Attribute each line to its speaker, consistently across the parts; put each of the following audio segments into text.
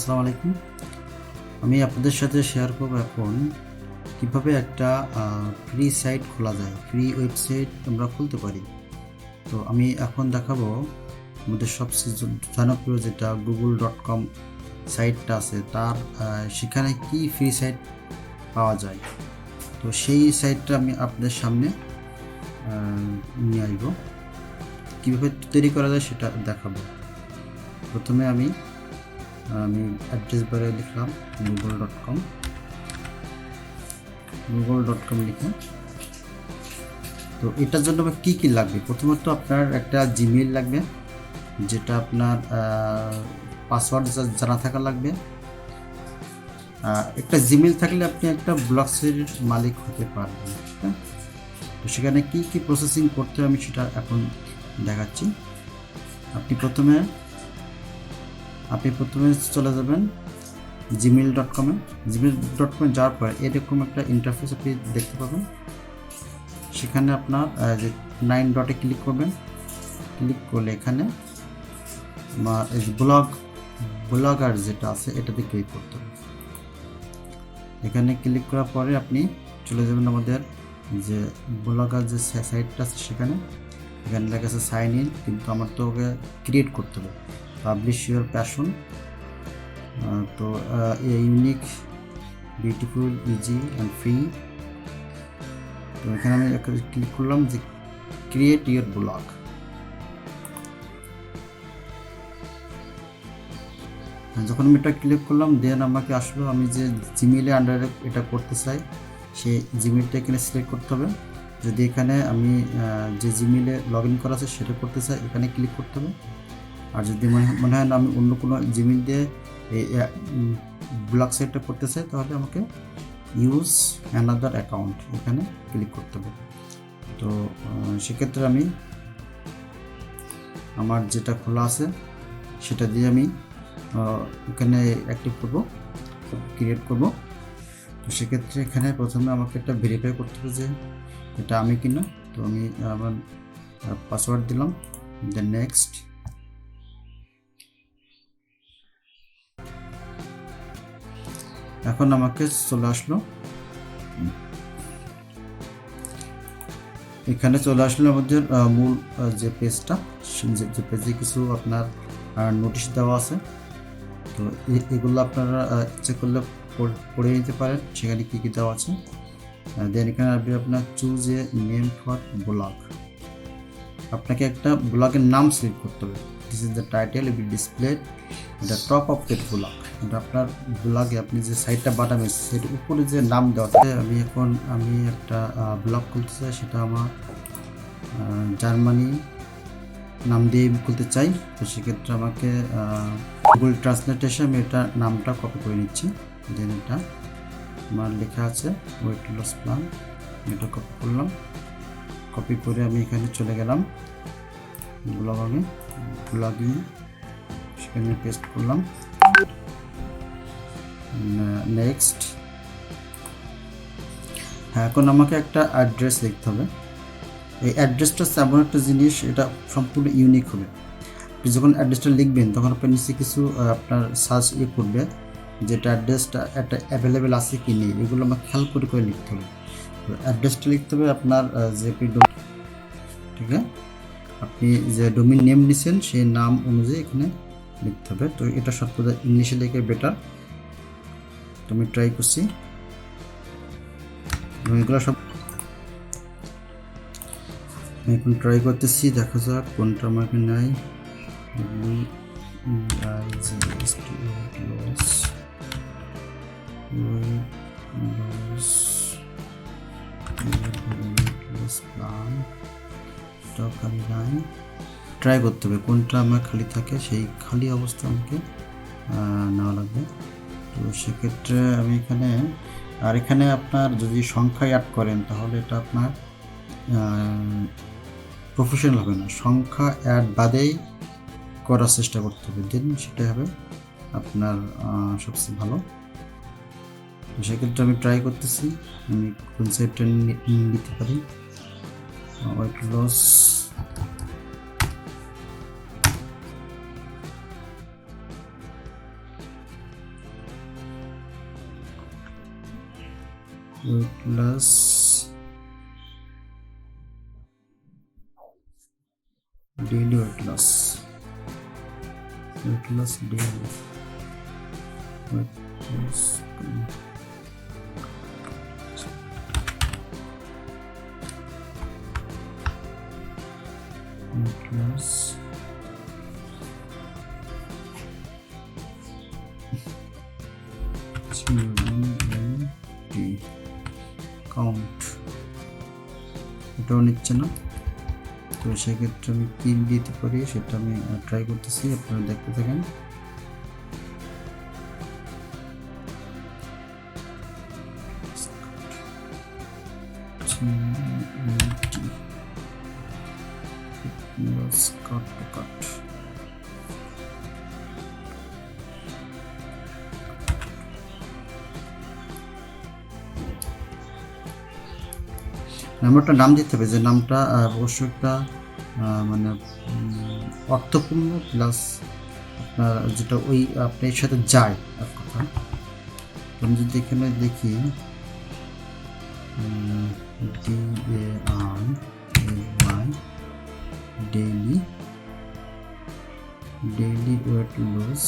Speaker 1: আসসালামু আলাইকুম। আমি আপনাদের সাথে শেয়ার করব এখন কিভাবে একটা ফ্রি সাইট খোলা যায়, ফ্রি ওয়েবসাইট আমরা খুলতে পারি। তো আমি এখন দেখাবো আমাদের সবচেয়ে জনপ্রিয় যেটা google.com সাইটটা আছে তার সেখানে কি ফ্রি সাইট পাওয়া যায়। তো সেই সাইটটা আমি আপনাদের সামনে নিয়ে আসব, কীভাবে তৈরি করা যায় সেটা দেখাবো। প্রথমে আমি অ্যাড্রেস বারে লিখলাম google.com লিখে। তো এটার জন্য কী কী লাগবে, প্রথমত আপনার একটা জিমেইল লাগবে, যেটা আপনার পাসওয়ার্ড জানা থাকা লাগবে। একটা জিমেইল থাকলে আপনি একটা ব্লগসের মালিক হতে পারবেন। হ্যাঁ, তো সেখানে কি কি প্রসেসিং করতে হবে আমি সেটা এখন দেখাচ্ছি। আপনি প্রথমে চলে যাবেন gmail.com-এ। gmail.com-এ যাওয়ার পরে এরকম একটা ইন্টারফেস আপনি দেখতে পাবেন। সেখানে আপনার যে 9 ডটে ক্লিক করবেন। ক্লিক করলে এখানে ব্লগার যেটা আছে এটাতে ক্লিক করতে হবে। এখানে ক্লিক করার পরে আপনি চলে যাবেন আমাদের যে ব্লগার যে সাইটটা আছে সেখানে লেখা আছে সাইন ইন, কিন্তু আমার তো ওকে ক্রিয়েট করতে হবে। পাবলিশ ইউর প্যাশন, তো unique, beautiful, easy and free. তো এখানে আমি ক্লিক করলাম যে ক্রিয়েট ইউর ব্লগ। যখন আমি এটা ক্লিক করলাম দেন আমাকে আসলো আমি যে জিমেইলে আন্ডারে এটা করতে চাই সেই জিমেইলটা এখানে সিলেক্ট করতে হবে। যদি এখানে আমি যে জিমেইলে লগ ইন করা আছে সেটা করতে চাই এখানে ক্লিক করতে হবে। আর যদি মনে হয় না আমি অন্য কোনো জিমেইল দিয়ে এই ব্লগ সাইটটা করতে চাই তাহলে আমাকে ইউজ অ্যানাদার অ্যাকাউন্ট এখানে ক্লিক করতে হবে। তো সেক্ষেত্রে আমি আমার যেটা খোলা আছে সেটা দিয়ে আমি এখানে অ্যাক্টিভ করব, ক্রিয়েট করব। তো সেক্ষেত্রে এখানে প্রথমে আমাকে একটা ভেরিফাই করতে হবে যে এটা আমি কিনা। তো আমি আমার পাসওয়ার্ড দিলাম, দেন নেক্সট। এখন আমাকে চলে আসলো, এখানে চলে আসলো আমাদের মূল যে পেজটা, যে পেজে কিছু আপনার নোটিশ দেওয়া আছে। তো এগুলো আপনারা ইচ্ছে করলে পড়ে নিতে পারেন, সেখানে কী কী দেওয়া আছে। দেন এখানে আপনি আপনার choose a name for blog, আপনাকে একটা ব্লগের নাম সিলেক্ট করতে হবে। This is the title will be displayed the top of that blog. এটা আপনার ব্লগে আপনি যে সাইটটা বানাবেন সেটার উপরে যে নাম দেওয়া আছে। আমি একটা ব্লগ খুলতে চাই, সেটা আমার জার্মানি নাম দিয়ে খুলতে চাই। তো সেক্ষেত্রে আমাকে গুগল ট্রান্সলেট এসে আমি এটা নামটা কপি করে নিচ্ছি। দেন এটা আমার লেখা আছে ওয়েট লস প্ল্যান, এটা কপি করলাম। কপি করে আমি এখানে চলে গেলাম ব্লগিং, সেখানে পেস্ট করলাম। নেক্সট। হ্যাঁ, এখন আমাকে একটা অ্যাড্রেস লিখতে হবে। এই অ্যাড্রেসটা এমন একটা জিনিস, এটা সম্পূর্ণ ইউনিক হবে। আপনি যখন অ্যাড্রেসটা লিখবেন তখন আপনার নিচে কিছু আপনার সার্চ করবে যেটা অ্যাড্রেসটা একটা অ্যাভেলেবেল আছে কি নেই, এগুলো আমাকে খেয়াল করে লিখতে হবে। তো অ্যাড্রেসটা লিখতে হবে আপনার যে ঠিক আছে, আপনি যে ডোমেইন নেম নিছেন সেই নাম অনুযায়ী এখানে লিখতে হবে। তো এটা সবথেকে ইংলিশে লিখে বেটার। তো আমি ট্রাই করছি এবং এগুলো সব এখন ট্রাই করতেছি, দেখা যাক কোনটা আমাকে নেয়। ট্রাই করতে হবে কোনটা আমার খালি থাকে, সেই খালি অবস্থা আমাকে নেওয়া লাগবে। তো সেক্ষেত্রে আমি এখানে আপনার যদি সংখ্যা অ্যাড করেন তাহলে এটা আপনার প্রফেশনাল হবে না, সংখ্যা অ্যাড বাদেই করার চেষ্টা করতে হবে, দেন সেটাই হবে আপনার সবচেয়ে ভালো। তো সেক্ষেত্রে আমি ট্রাই করতেছি আমি কোন সাইটটা নিতে পারি। Weight loss, weight loss daily weight loss daily weight loss count এটাও নিচ্ছে না, তো সেক্ষেত্রে আমি কি দিতে পারি সেটা আমি ট্রাই করতেছি, আপনারা দেখতে থাকেন। কাট নাম্বারটা নাম দিতে হবে, যে নামটা অবশ্যই একটা মানে অর্থপূর্ণ প্লাস আপনার যেটা ওই আপনার সাথে যায় এক কথা। আমি যদি এখানে দেখি ডেইলি ওয়েট লস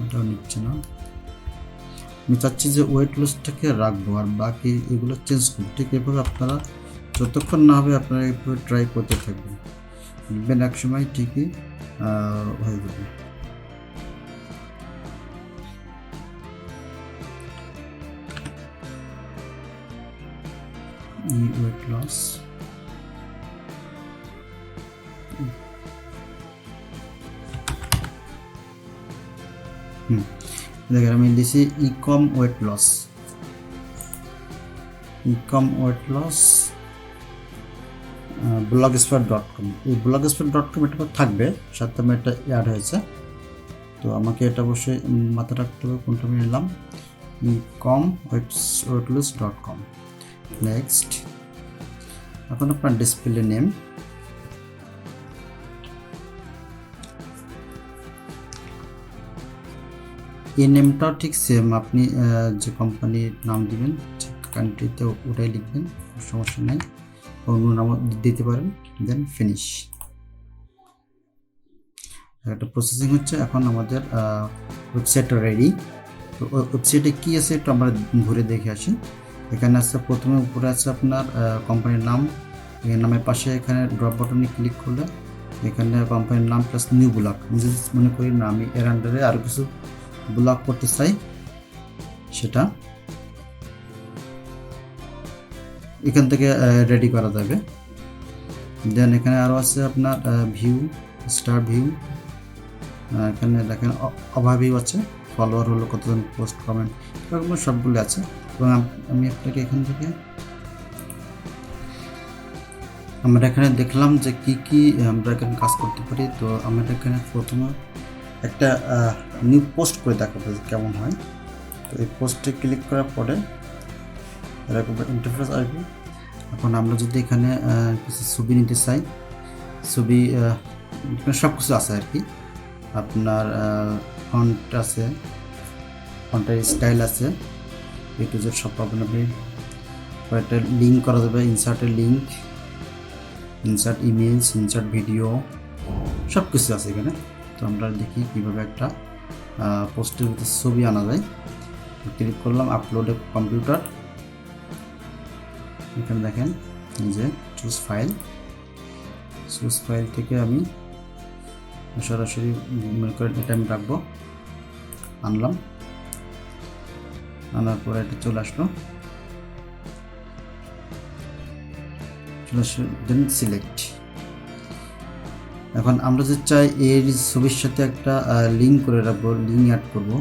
Speaker 1: এটাও নিচ্ছে না। আমি চাচ্ছি যে ওয়েট লসটাকে রাখবো আর বাকি এগুলো চেঞ্জ করবো। ঠিক এভাবে আপনারা যতক্ষণ না হবে আপনারা এভাবে ট্রাই করতে থাকবেন, দেখবেন এক সময় ঠিকই হয়ে যাবে। ওয়েট লস দেখেন আমি লিখছি ইকম ওয়েট লস blogspot.com। এই blogspot.com এটা থাকবে, সাথে আমার এটা অ্যাড হয়েছে, তো আমাকে এটা অবশ্যই মাথায় রাখতে হবে কোনটা আমি নিলাম। ecomweightloss.com। নেক্সট, এখন আপনার ডিসপ্লে নেম, এই নেমটাও ঠিক সেম, আপনি যে কোম্পানির নাম দিবেন কান্ট্রিতে ওটাই লিখবেন, সমস্যা নেই, অন্য নামও দিতে পারেন। দেন ফিনিশ। একটা প্রসেসিং হচ্ছে, এখন আমাদের ওয়েবসাইটটা রেডি। তো ওয়েবসাইটে কী আছে একটু আমরা ঘুরে দেখে আসি। এখানে আছে প্রথমে উপরে আছে আপনার কোম্পানির নাম, এই নামের পাশে এখানে ড্রপ বাটনে ক্লিক করলে এখানে কোম্পানির নাম প্লাস নিউ ব্লগ। আমি যদি মনে করি না আমি এর আন্ডারে আরও কিছু ব্লগ করতে চাই, সেটা এখান থেকে রেডি করা যাবে। দেন এখানে আরও আছে আপনার ভিউ, স্টার ভিউ, এখানে দেখেন অভাব ভিউ আছে, ফলোয়ার হলো কতজন, পোস্ট কমেন্ট, এরকম সবগুলো আছে। এবং আমি আপনাকে এখান থেকে আমরা এখানে দেখলাম যে কি আমরা এখানে কাজ করতে পারি। তো আমরা এখানে প্রথমে একটা নিউ পোস্ট করে দেখাবো কেমন হয়। তো এই পোস্টে ক্লিক করার পরে এরকম ইন্টারফেস আসবে। এখন আমরা যদি এখানে কিছু ছবি নিতে চাই, ছবি সব কিছু আছে আর কি, আপনার ফন্ট আছে, ফন্টের স্টাইল আছে, এ টু জেড সব পাবেন আপনি। একটা লিঙ্ক করা যাবে, ইনসার্টের link, insert image, insert video, সব কিছু আছে এখানে। তো আমরা দেখি কীভাবে একটা পোস্টের ভিতরে ছবি আনা যায়। ক্লিক করলাম আপলোডে কম্পিউটার, এখানে দেখেন যে চুজ ফাইল থেকে আমি সরাসরি মনে করেন এটা আমি রাখবো, আনলাম, আনার পরে এটা চলে আসলো, দেন সিলেক্ট। এখন আমরা যদি চাই এর ছবির সাথে একটা লিঙ্ক করে রাখবো, লিঙ্ক অ্যাড করবো,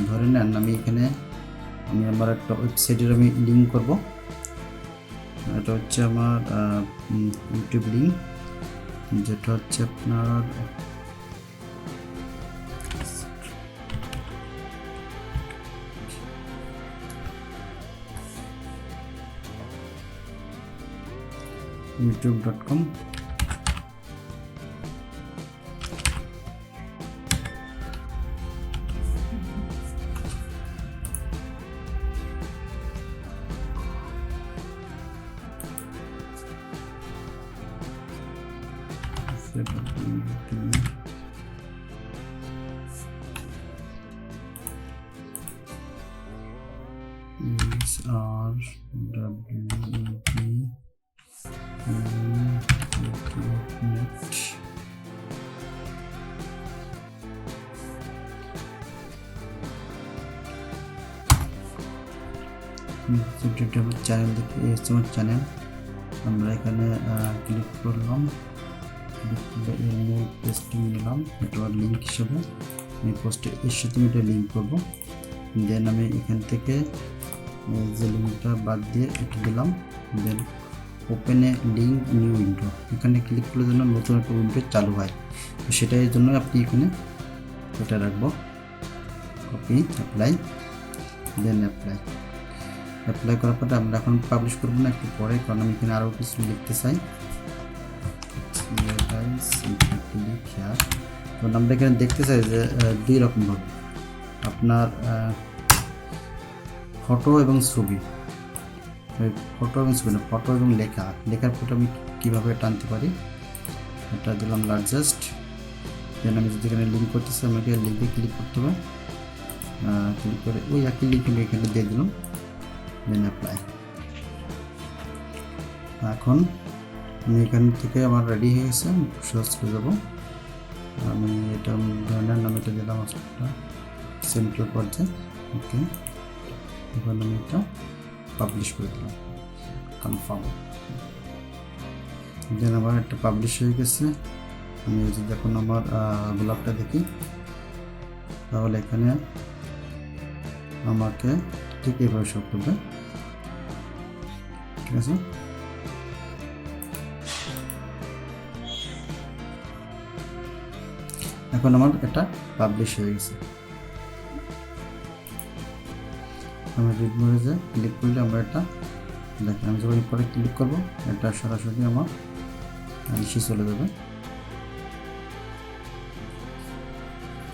Speaker 1: ধরে নেন আমি এখানে আমার একটা ওয়েবসাইটের আমি লিঙ্ক করব, এটা হচ্ছে আমার ইউটিউব লিঙ্ক, যেটা হচ্ছে আপনার youtube.com। চ্যানেল দেখি, এই হচ্ছে আমার চ্যানেল। আমরা এখানে ক্লিক করলাম, মূল পোস্টিং নিলাম, এটা লিঙ্ক হিসেবে এই পোস্টে এর সাথে আমি এটা লিঙ্ক করবো। দেন আমি এখান থেকে যে লিঙ্কটা বাদ দিয়ে এটা দিলাম। Then open a link new window, এখানে ক্লিক করলে যেন নতুন একটা উইন্ডো চালু হয়, তো সেটার জন্য আপনি এখানে এটা রাখবো, কপি, অ্যাপ্লাই, দেন অ্যাপ্লাই করার পরে আমরা এখন পাবলিশ করবো না, একটু পরে, কারণ আমি এখানে আরও কিছু লিখতে চাই। তো আমরা এখানে দেখতে চাই যে দুই রকমভাবে আপনার ফটো এবং ছবি, ফটো এবং লেখার ফটো আমি কীভাবে টানতে পারি, এটা দিলাম লার্জেস্ট। দেন আমি যদি এখানে লিঙ্ক করতেছি, আমাকে লিঙ্কে ক্লিক করতে হবে, ক্লিক করে ওই একই লিঙ্ক আমি এখানে দিয়ে দিলাম, দেন অ্যাপ্লাই। এখন আমি এখান থেকে আমার রেডি হয়ে গেছে, সার্চ করে যাবো। আমি এটা ব্র্যান্ডের নাম এটা দিলাম, একটা সেন্ট্রাল পর্যায়ে, ওকে। এখন আমি এটা পাবলিশ করে দিলাম, কনফার্ম। দেন আমার একটা পাবলিশ হয়ে গেছে। আমি যদি এখন আমার ব্লগটা দেখি, তাহলে এখানে আমাকে ঠিক এইভাবে শো করবে, ঠিক আছে। এখন আমার এটা পাবলিশ হয়ে গেছে। আমরা রিড মোডে যে ক্লিক করলে আমরা এটা দেখেন, আমি যখন পরে ক্লিক করবো এটা সরাসরি আমার নিচে চলে যাবে,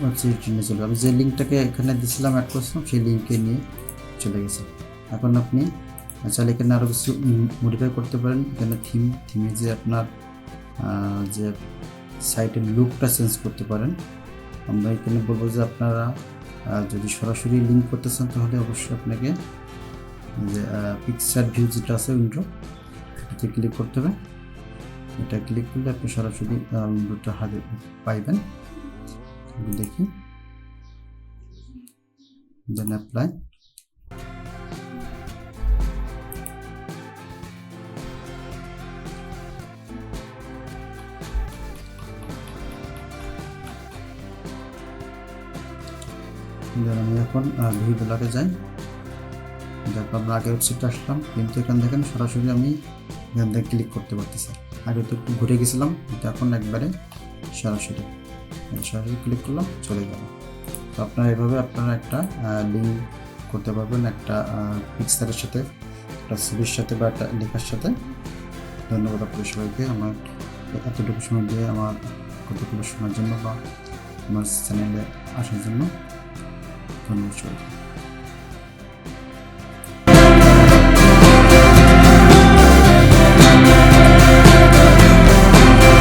Speaker 1: ওয়েবসাইটে চলে যাবে। যে লিঙ্কটাকে এখানে দিয়েছিলাম, অ্যাড করছিলাম, সেই লিঙ্কে নিয়ে চলে গেছে। এখন আপনি চাইলে এখানে আরও কিছু মডিফাই করতে পারেন। এখানে থিমে যে আপনার যে সাইটের লুকটা চেঞ্জ করতে পারেন। আমরা এখানে বলবো যে আপনারা যদি সরাসরি লিঙ্ক করতে চান, তাহলে অবশ্যই আপনাকে যে পিকচার ভিউ যেটা আছে উইন্ডো, এটাতে ক্লিক করতে হবে। এটা ক্লিক করলে আপনি সরাসরি উইন্ডোটা হাতে পাইবেন। দেখি, দেন অ্যাপ্লাই। আমি এখন ভিউগুলোকে যাই, দেখো আমরা আগের ওয়েবসাইটে আসলাম, কিন্তু এখানে দেখেন সরাসরি আমি এখান থেকে ক্লিক করতে পারতেছি। আগে তো একটু ঘুরে গেছিলাম, কিন্তু এখন একবারে সরাসরি ক্লিক করলাম, চলে গেল। তো আপনারা এভাবে আপনারা একটা লিঙ্ক করতে পারবেন একটা পিকচারের সাথে, একটা ছবির সাথে বা একটা লেখার সাথে। ধন্যবাদ আপনাদের সবাইকে আমার এতটুকু সময় দিয়ে আমার কতটুকু শোনার জন্য বা আমার চ্যানেলে আসার জন্য ধন্যবাদ সবাইকে।